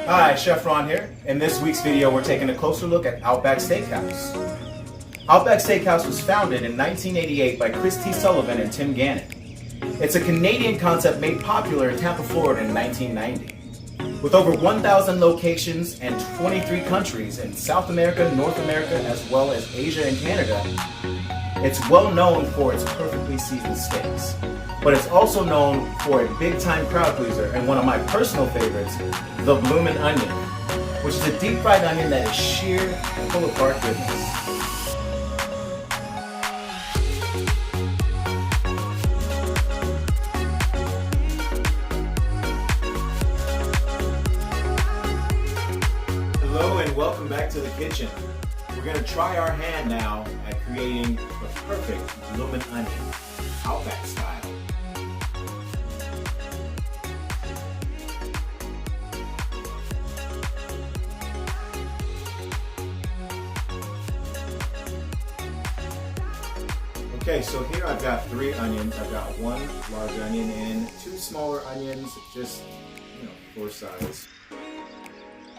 Hi, Chef Ron here. In this week's video, we're taking a closer look at Outback Steakhouse. Outback Steakhouse was founded in 1988 by Chris T. Sullivan and Tim Gannon. It's a Canadian concept made popular in Tampa, Florida in 1990. With over 1,000 locations and 23 countries in South America, North America, as well as Asia and Canada, it's well known for its perfectly seasoned steaks. But it's also known for a big-time crowd pleaser and one of my personal favorites, the Bloomin' Onion, which is a deep-fried onion that is sheer, pull-apart goodness. Hello and welcome back to the kitchen. We're going to try our hand now at creating the perfect Bloomin' Onion, Outback style. Okay, so here I've got 3 onions. I've got 1 large onion and 2 smaller onions, just, for size.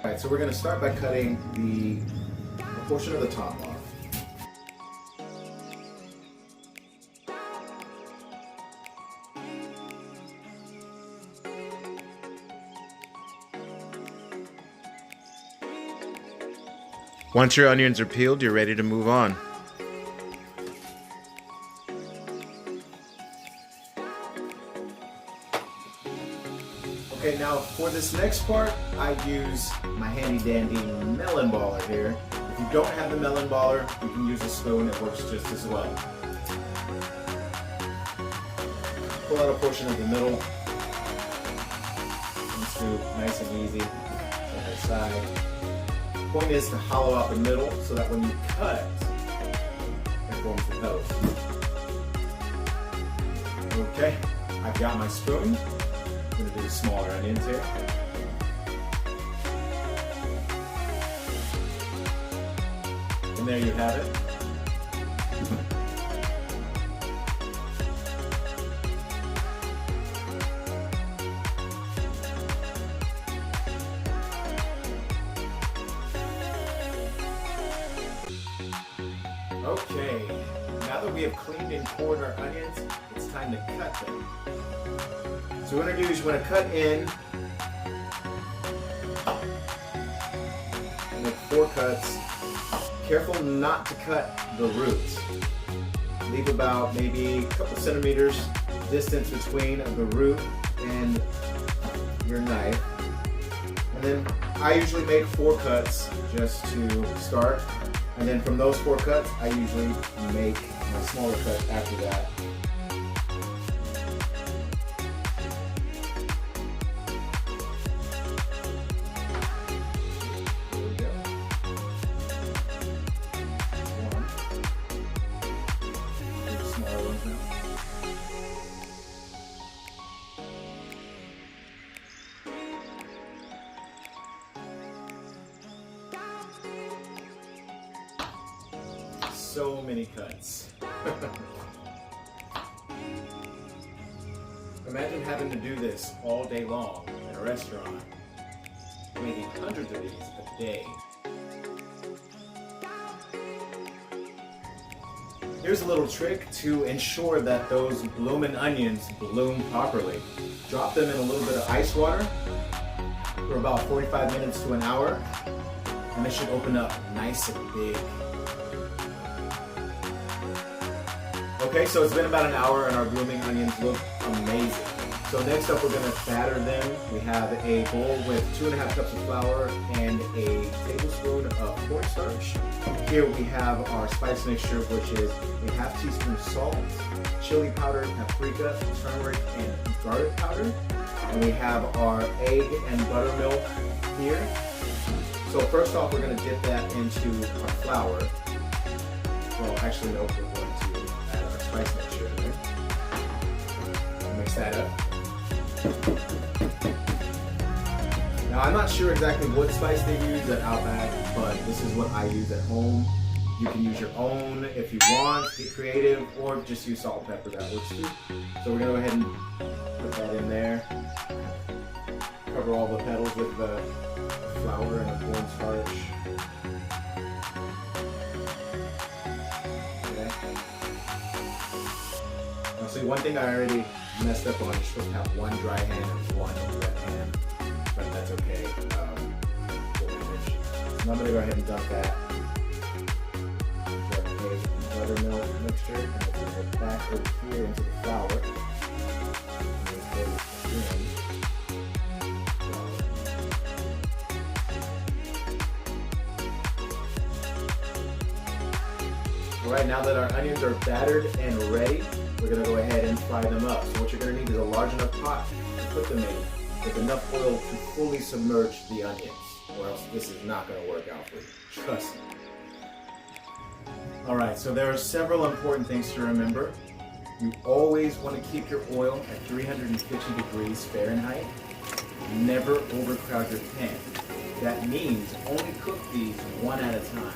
Alright, so we're going to start by cutting a portion of the top off. Once your onions are peeled, you're ready to move on. Okay, now for this next part, I use my handy dandy melon baller here. If you don't have the melon baller, you can use a spoon, it works just as well. Pull out a portion of the middle. Scoop, nice and easy, side by side. The point is to hollow out the middle so that when you cut, it forms the toast. Okay, I've got my spoon. I'm going to do smaller onions here. And there you have it. Okay, now that we have cleaned and cored our onions, it's time to cut them. So what we're going to do is you want to cut in, make 4 cuts. Careful not to cut the roots. Leave about maybe a couple centimeters distance between the root and your knife. And then I usually make 4 cuts just to start. And then from those 4 cuts, I usually make my smaller cut after that. So many cuts. Imagine having to do this all day long in a restaurant. Maybe hundreds of these a day. Here's a little trick to ensure that those bloomin' onions bloom properly. Drop them in a little bit of ice water for about 45 minutes to an hour, and they should open up nice and big. Okay, so it's been about an hour and our blooming onions look amazing. So next up we're going to batter them. We have a bowl with 2.5 cups of flour and a tablespoon of cornstarch. Here we have our spice mixture, which is a ½ teaspoon salt, chili powder, paprika, turmeric, and garlic powder. And we have our egg and buttermilk here. So first off, we're going to dip that into our flour. Well, actually no, we're going to add our spice mixture in there. Mix that up. Now I'm not sure exactly what spice they use at Outback, but this is what I use at home. You can use your own if you want, get creative, or just use salt and pepper, that works too. So we're going to go ahead and put that in there. cover all the petals with the flour and the cornstarch. Okay. Now, see, one thing I already messed up on, you're supposed to have one dry hand and one wet hand, but that's okay. We'll manage. So I'm gonna go ahead and dump that buttermilk mixture, and it's gonna go back over here into the flour. Alright, now that our onions are battered and ready, we're going to go ahead and fry them up. So what you're going to need is a large enough pot to put them in with enough oil to fully submerge the onions, or else this is not going to work out for you. Trust me. Alright, so there are several important things to remember. You always want to keep your oil at 350 degrees Fahrenheit. Never overcrowd your pan. That means only cook these one at a time.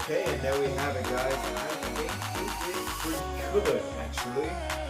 Okay, and there we have it, guys. I think we did pretty good, actually.